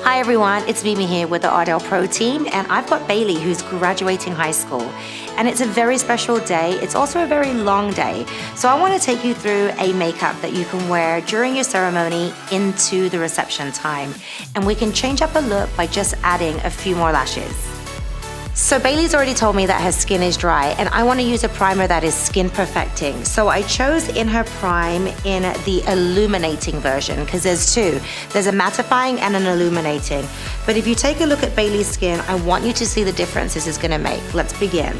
Hi everyone, it's Mimi here with the Ardell Pro team, and I've got Bailey who's graduating high school. And it's a very special day. It's also a very long day. So I want to take you through a makeup that you can wear during your ceremony into the reception time. And we can change up a look by just adding a few more lashes. So Bailey's already told me that her skin is dry, and I want to use a primer that is skin perfecting. So I chose In Her Prime in the illuminating version, because there's two. There's a mattifying and an illuminating. But if you take a look at Bailey's skin, I want you to see the difference this is going to make. Let's begin.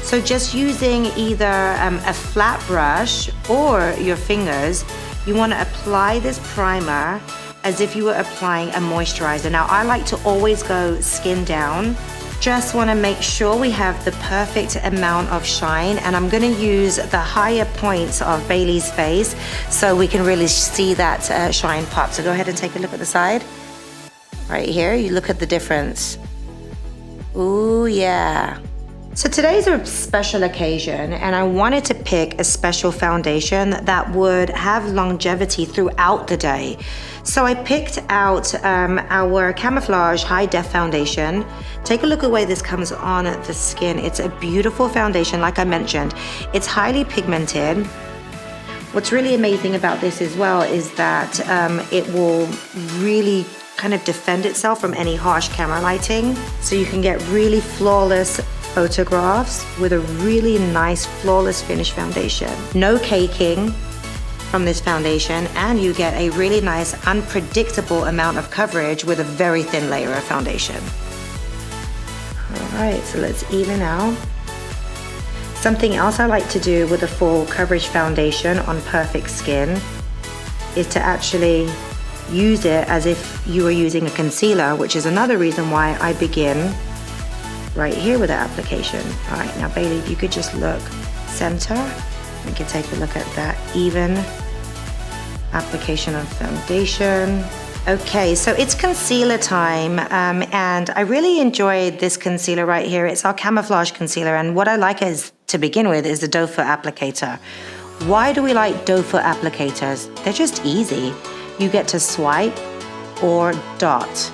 So just using either a flat brush or your fingers, you want to apply this primer as if you were applying a moisturizer. Now I like to always go skin down. Just want to make sure we have the perfect amount of shine, and I'm going to use the higher points of Bailey's face so we can really see that shine pop. So go ahead and take a look at the side. Right here, you look at the difference. Ooh, yeah. So today's a special occasion, and I wanted to pick a special foundation that would have longevity throughout the day. So I picked out our Camouflage High Def Foundation. Take a look at the way this comes on the skin. It's a beautiful foundation, like I mentioned. It's highly pigmented. What's really amazing about this as well is that it will really kind of defend itself from any harsh camera lighting. So you can get really flawless photographs with a really nice flawless finish foundation. No caking from this foundation, and you get a really nice unpredictable amount of coverage with a very thin layer of foundation. All right, so let's even out. Something else I like to do with a full coverage foundation on perfect skin is to actually use it as if you were using a concealer, which is another reason why I begin right here with the application. All right, now Bailey, if you could just look center, we can take a look at that even application of foundation. Okay, so it's concealer time, and I really enjoyed this concealer right here. It's our Camouflage concealer, and what I like is, to begin with, is the doe foot applicator. Why do we like doe foot applicators? They're just easy. You get to swipe or dot.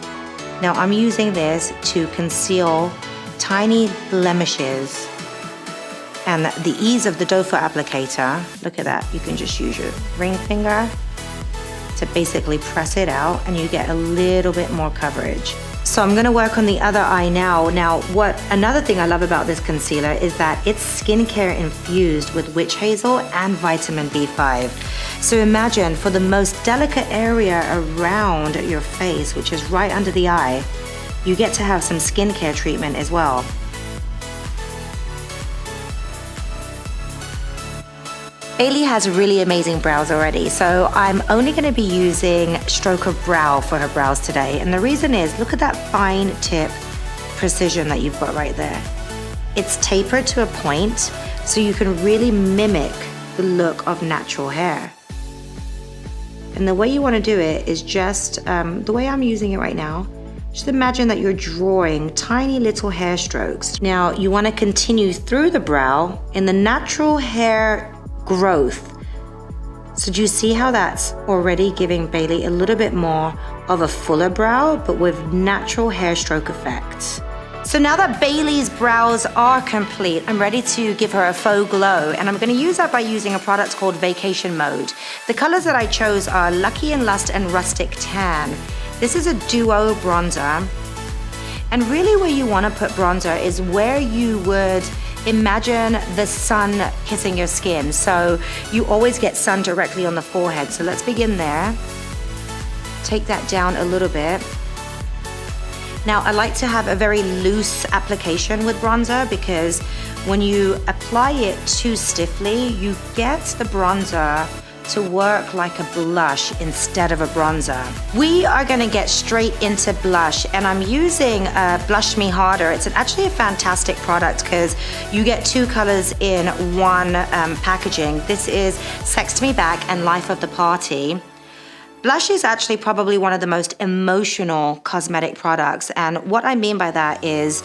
Now I'm using this to conceal tiny blemishes, and the ease of the doe foot applicator, look at that, you can just use your ring finger to basically press it out, and you get a little bit more coverage. So I'm gonna work on the other eye now. Now, another thing I love about this concealer is that it's skincare infused with witch hazel and vitamin B5. So imagine, for the most delicate area around your face, which is right under the eye, you get to have some skincare treatment as well. Bailey has really amazing brows already, so I'm only going to be using Stroke of Brow for her brows today. And the reason is, look at that fine tip precision that you've got right there. It's tapered to a point, so you can really mimic the look of natural hair. And the way you want to do it is just the way I'm using it right now. Just imagine that you're drawing tiny little hair strokes. Now you want to continue through the brow in the natural hair growth. So do you see how that's already giving Bailey a little bit more of a fuller brow, but with natural hair stroke effects? So now that Bailey's brows are complete, I'm ready to give her a faux glow, and I'm going to use that by using a product called Vacation Mode. The colors that I chose are Lucky and Lust and Rustic Tan. This is a duo bronzer, and really where you want to put bronzer is where you would imagine the sun kissing your skin. So you always get sun directly on the forehead. So let's begin there. Take that down a little bit. Now I like to have a very loose application with bronzer, because when you apply it too stiffly, you get the bronzer to work like a blush instead of a bronzer. We are gonna get straight into blush, and I'm using Blush Me Harder. It's actually a fantastic product because you get two colors in one packaging. This is Sex Me Back and Life of the Party. Blush is actually probably one of the most emotional cosmetic products, and what I mean by that is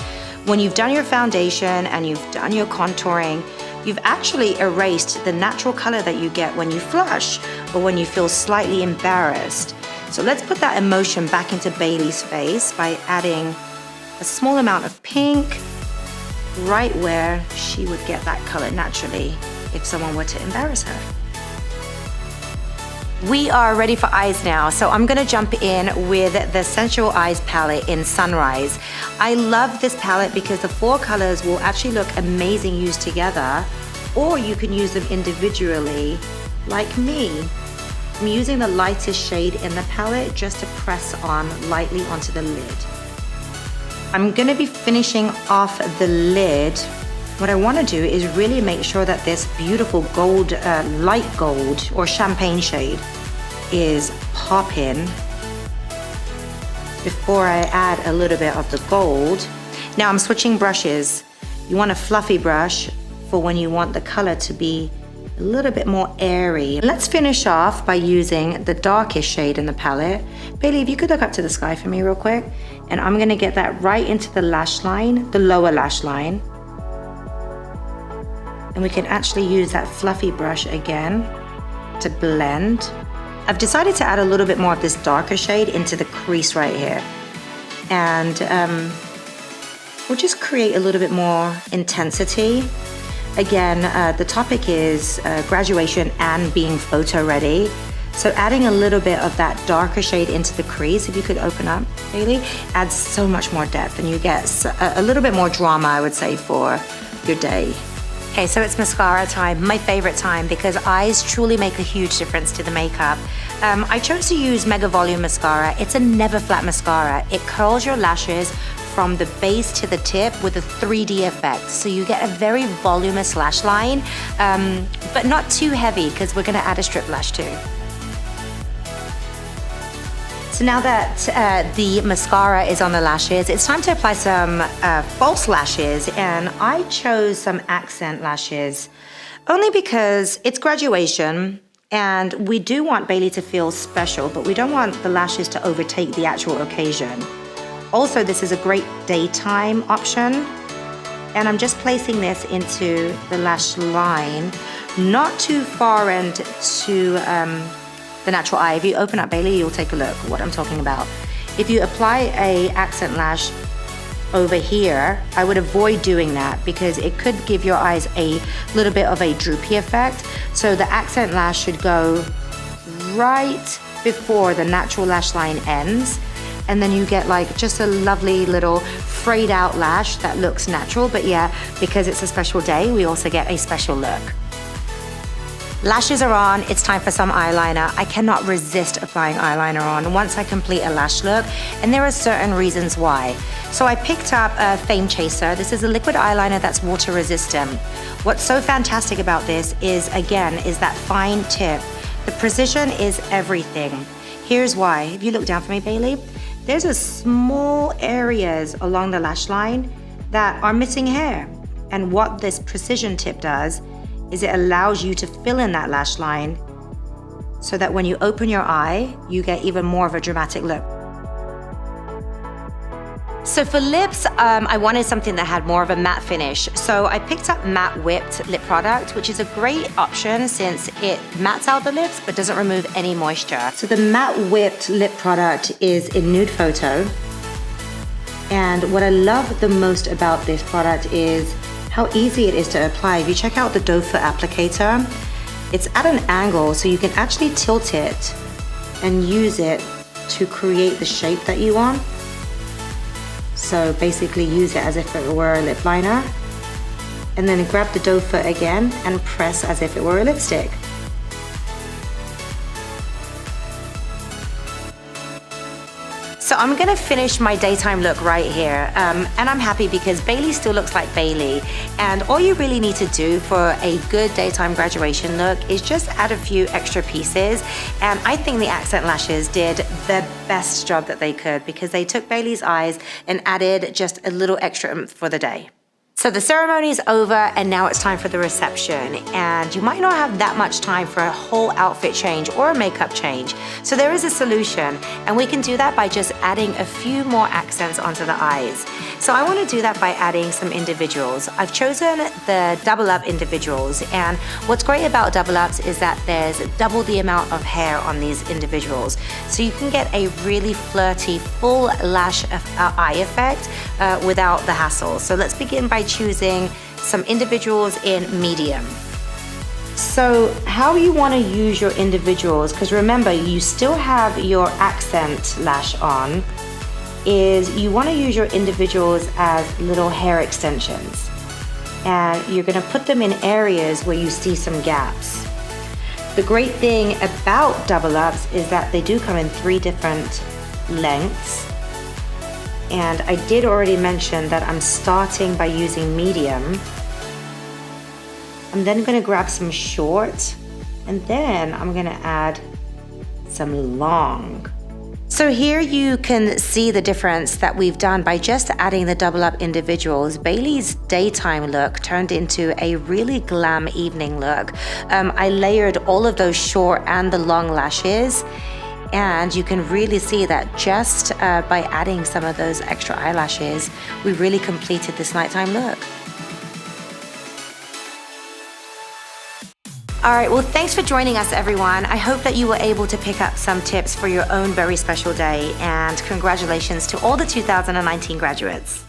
when you've done your foundation and you've done your contouring, you've actually erased the natural color that you get when you flush or when you feel slightly embarrassed. So let's put that emotion back into Bailey's face by adding a small amount of pink right where she would get that color naturally if someone were to embarrass her. We are ready for eyes now, so I'm gonna jump in with the Sensual Eyes palette in Sunrise. I love this palette because the 4 colors will actually look amazing used together, or you can use them individually, like me. I'm using the lightest shade in the palette just to press on lightly onto the lid. I'm gonna be finishing off the lid. What I wanna do is really make sure that this beautiful gold, light gold or champagne shade is popping before I add a little bit of the gold. Now I'm switching brushes. You want a fluffy brush for when you want the color to be a little bit more airy. Let's finish off by using the darkest shade in the palette. Bailey, if you could look up to the sky for me real quick, and I'm gonna get that right into the lash line, the lower lash line. And we can actually use that fluffy brush again to blend. I've decided to add a little bit more of this darker shade into the crease right here. And we'll just create a little bit more intensity. Again, the topic is graduation and being photo ready. So adding a little bit of that darker shade into the crease, if you could open up, Bailey, adds so much more depth and you get a little bit more drama, I would say, for your day. Okay, so it's mascara time, my favorite time, because eyes truly make a huge difference to the makeup. I chose to use Mega Volume Mascara. It's a never flat mascara. It curls your lashes from the base to the tip with a 3D effect. So you get a very voluminous lash line, but not too heavy because we're gonna add a strip lash too. So now that the mascara is on the lashes, it's time to apply some false lashes, and I chose some accent lashes only because it's graduation and we do want Bailey to feel special, but we don't want the lashes to overtake the actual occasion. Also, this is a great daytime option, and I'm just placing this into the lash line, not too far into the natural eye. If you open up Bailey, you'll take a look at what I'm talking about. If you apply a accent lash over here, I would avoid doing that because it could give your eyes a little bit of a droopy effect. So the accent lash should go right before the natural lash line ends. And then you get like just a lovely little frayed out lash that looks natural. But yeah, because it's a special day, we also get a special look. Lashes are on, it's time for some eyeliner. I cannot resist applying eyeliner on once I complete a lash look, and there are certain reasons why. So I picked up a Fame Chaser. This is a liquid eyeliner that's water resistant. What's so fantastic about this is, again, is that fine tip. The precision is everything. Here's why. If you look down for me, Bailey, there's a small areas along the lash line that are missing hair. And what this precision tip does is it allows you to fill in that lash line so that when you open your eye, you get even more of a dramatic look. So for lips, I wanted something that had more of a matte finish. So I picked up Matte Whipped lip product, which is a great option since it mattes out the lips but doesn't remove any moisture. So the Matte Whipped lip product is in Nude Photo. And what I love the most about this product is how easy it is to apply. If you check out the doe foot applicator, it's at an angle so you can actually tilt it and use it to create the shape that you want. So basically use it as if it were a lip liner, and then grab the doe foot again and press as if it were a lipstick. So I'm gonna finish my daytime look right here, and I'm happy because Bailey still looks like Bailey, and all you really need to do for a good daytime graduation look is just add a few extra pieces, and I think the accent lashes did the best job that they could because they took Bailey's eyes and added just a little extra oomph for the day. So the ceremony is over and now it's time for the reception, and you might not have that much time for a whole outfit change or a makeup change. So there is a solution, and we can do that by just adding a few more accents onto the eyes. So I want to do that by adding some individuals. I've chosen the double up individuals, and what's great about double ups is that there's double the amount of hair on these individuals. So you can get a really flirty full lash eye effect without the hassle. So let's begin by choosing some individuals in medium. So how you want to use your individuals, because remember you still have your accent lash on, is you want to use your individuals as little hair extensions, and you're going to put them in areas where you see some gaps. The great thing about double ups is that they do come in 3 different lengths. And I did already mention that I'm starting by using medium. I'm then going to grab some short, and then I'm going to add some long. So here you can see the difference that we've done by just adding the double up individuals. Bailey's daytime look turned into a really glam evening look. I layered all of those short and the long lashes. And you can really see that just by adding some of those extra eyelashes, we really completed this nighttime look. All right, well, thanks for joining us, everyone. I hope that you were able to pick up some tips for your own very special day, and congratulations to all the 2019 graduates.